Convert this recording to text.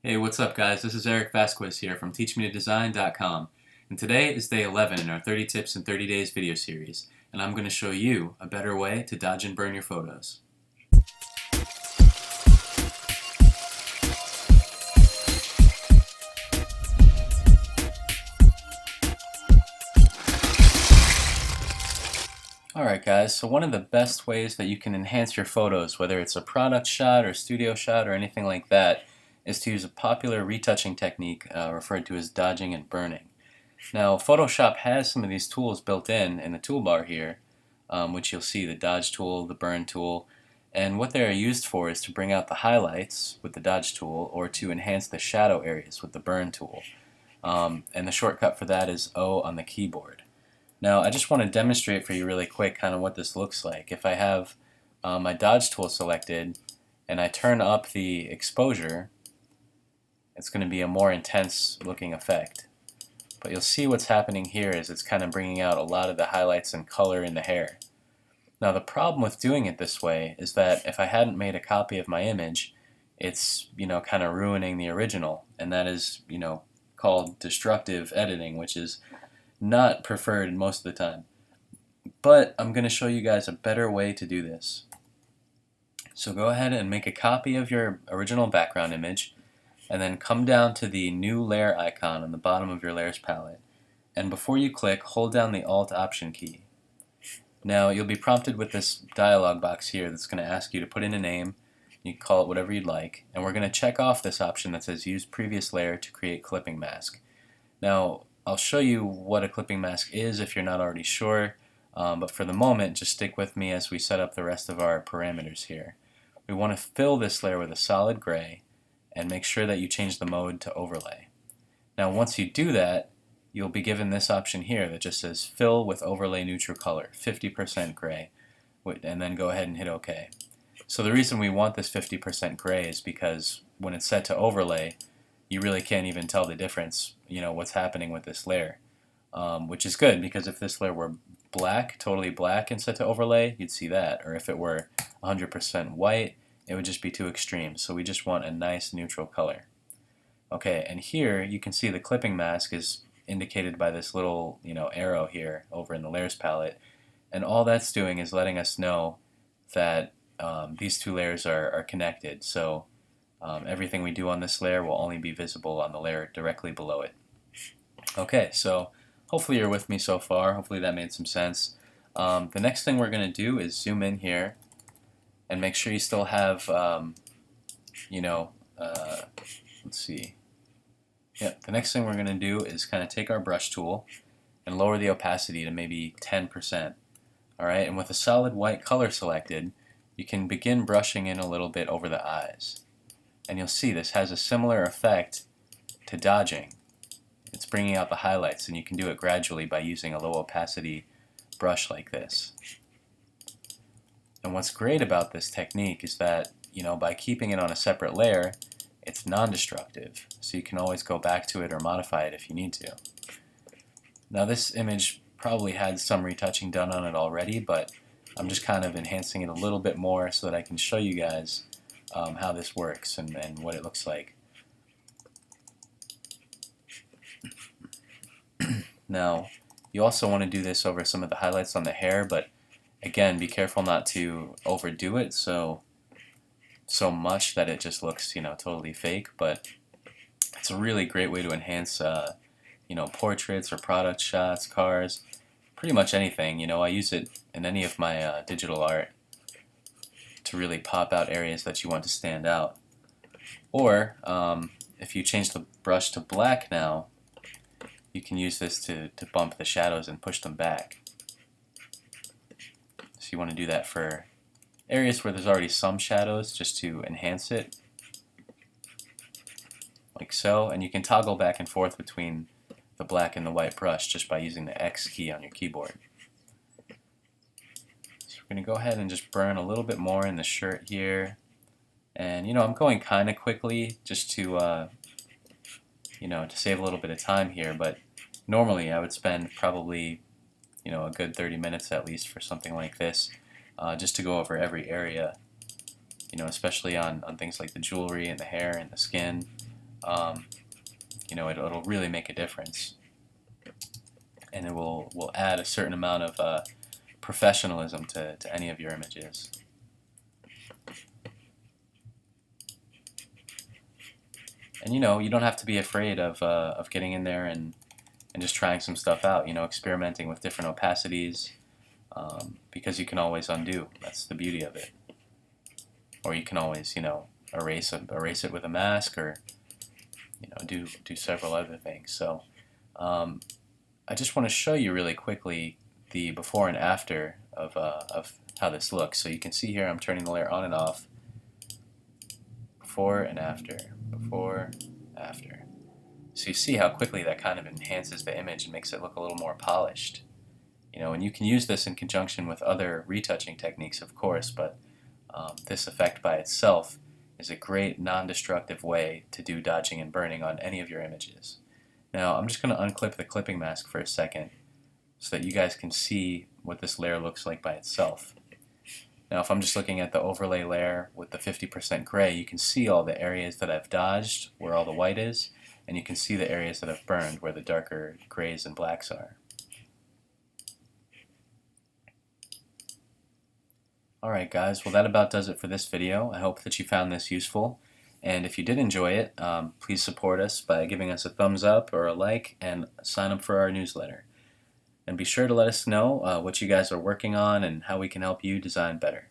Hey, what's up, guys? This is Eric Vasquez here from TeachMeToDesign.com, and today is day 11 in our 30 Tips in 30 Days video series, and I'm going to show you a better way to dodge and burn your photos. Alright guys, so one of the best ways that you can enhance your photos, whether it's a product shot or studio shot or anything like that, is to use a popular retouching technique referred to as dodging and burning. Now, Photoshop has some of these tools built in the toolbar here, which you'll see the dodge tool, the burn tool, and what they are used for is to bring out the highlights with the dodge tool or to enhance the shadow areas with the burn tool. And the shortcut for that is O on the keyboard. Now, I just want to demonstrate for you really quick kind of what this looks like. If I have my dodge tool selected and I turn up the exposure, it's going to be a more intense looking effect. But you'll see what's happening here is it's kind of bringing out a lot of the highlights and color in the hair. Now the problem with doing it this way is that if I hadn't made a copy of my image, it's kind of ruining the original, and that is called destructive editing, which is not preferred most of the time. But I'm going to show you guys a better way to do this. So go ahead and make a copy of your original background image, and then come down to the new layer icon on the bottom of your layers palette, and before you click, hold down the Alt Option key. Now you'll be prompted with this dialog box here that's going to ask you to put in a name. You can call it whatever you'd like, and we're going to check off this option that says use previous layer to create clipping mask. Now I'll show you what a clipping mask is if you're not already sure, but for the moment just stick with me as we set up the rest of our parameters here. We want to fill this layer with a solid gray and make sure that you change the mode to overlay. Now once you do that, you'll be given this option here that just says fill with overlay neutral color, 50% gray, and then go ahead and hit OK. So the reason we want this 50% gray is because when it's set to overlay, you really can't even tell the difference, what's happening with this layer, which is good because if this layer were black, totally black and set to overlay, you'd see that, or if it were 100% white, it would just be too extreme. So we just want a nice neutral color. Okay, and here you can see the clipping mask is indicated by this little arrow here over in the layers palette, and all that's doing is letting us know that these two layers are connected. So everything we do on this layer will only be visible on the layer directly below it. Okay, so hopefully you're with me so far. Hopefully that made some sense. The next thing we're going to do is zoom in here and make sure you still have, let's see. Yeah, the next thing we're going to do is kind of take our brush tool and lower the opacity to maybe 10%. Alright, and with a solid white color selected, you can begin brushing in a little bit over the eyes. And you'll see this has a similar effect to dodging. It's bringing out the highlights, and you can do it gradually by using a low opacity brush like this. And what's great about this technique is that, by keeping it on a separate layer, it's non-destructive, so you can always go back to it or modify it if you need to. Now this image probably had some retouching done on it already, but I'm just kind of enhancing it a little bit more so that I can show you guys how this works and what it looks like. Now, you also want to do this over some of the highlights on the hair, but again, be careful not to overdo it so much that it just looks, totally fake. But it's a really great way to enhance, portraits or product shots, cars, pretty much anything. I use it in any of my digital art to really pop out areas that you want to stand out. Or if you change the brush to black now, you can use this to bump the shadows and push them back. So you want to do that for areas where there's already some shadows just to enhance it, like so. And you can toggle back and forth between the black and the white brush just by using the X key on your keyboard. So we're going to go ahead and just burn a little bit more in the shirt here. And I'm going kind of quickly just to to save a little bit of time here, but normally I would spend probably a good 30 minutes at least for something like this, just to go over every area, especially on things like the jewelry and the hair and the skin. it'll really make a difference, and it will add a certain amount of professionalism to any of your images. And you don't have to be afraid of getting in there and just trying some stuff out. Experimenting with different opacities, because you can always undo. That's the beauty of it. Or you can always erase it with a mask, or do several other things. So I just want to show you really quickly the before and after of how this looks. So you can see here I'm turning the layer on and off. Before and after. Before, after. So you see how quickly that kind of enhances the image and makes it look a little more polished. And you can use this in conjunction with other retouching techniques, of course, but this effect by itself is a great non-destructive way to do dodging and burning on any of your images. Now I'm just going to unclip the clipping mask for a second so that you guys can see what this layer looks like by itself. Now if I'm just looking at the overlay layer with the 50% gray, you can see all the areas that I've dodged where all the white is, and you can see the areas that I've burned where the darker grays and blacks are. Alright guys, well that about does it for this video. I hope that you found this useful, and if you did enjoy it, please support us by giving us a thumbs up or a like, and sign up for our newsletter. And be sure to let us know what you guys are working on and how we can help you design better.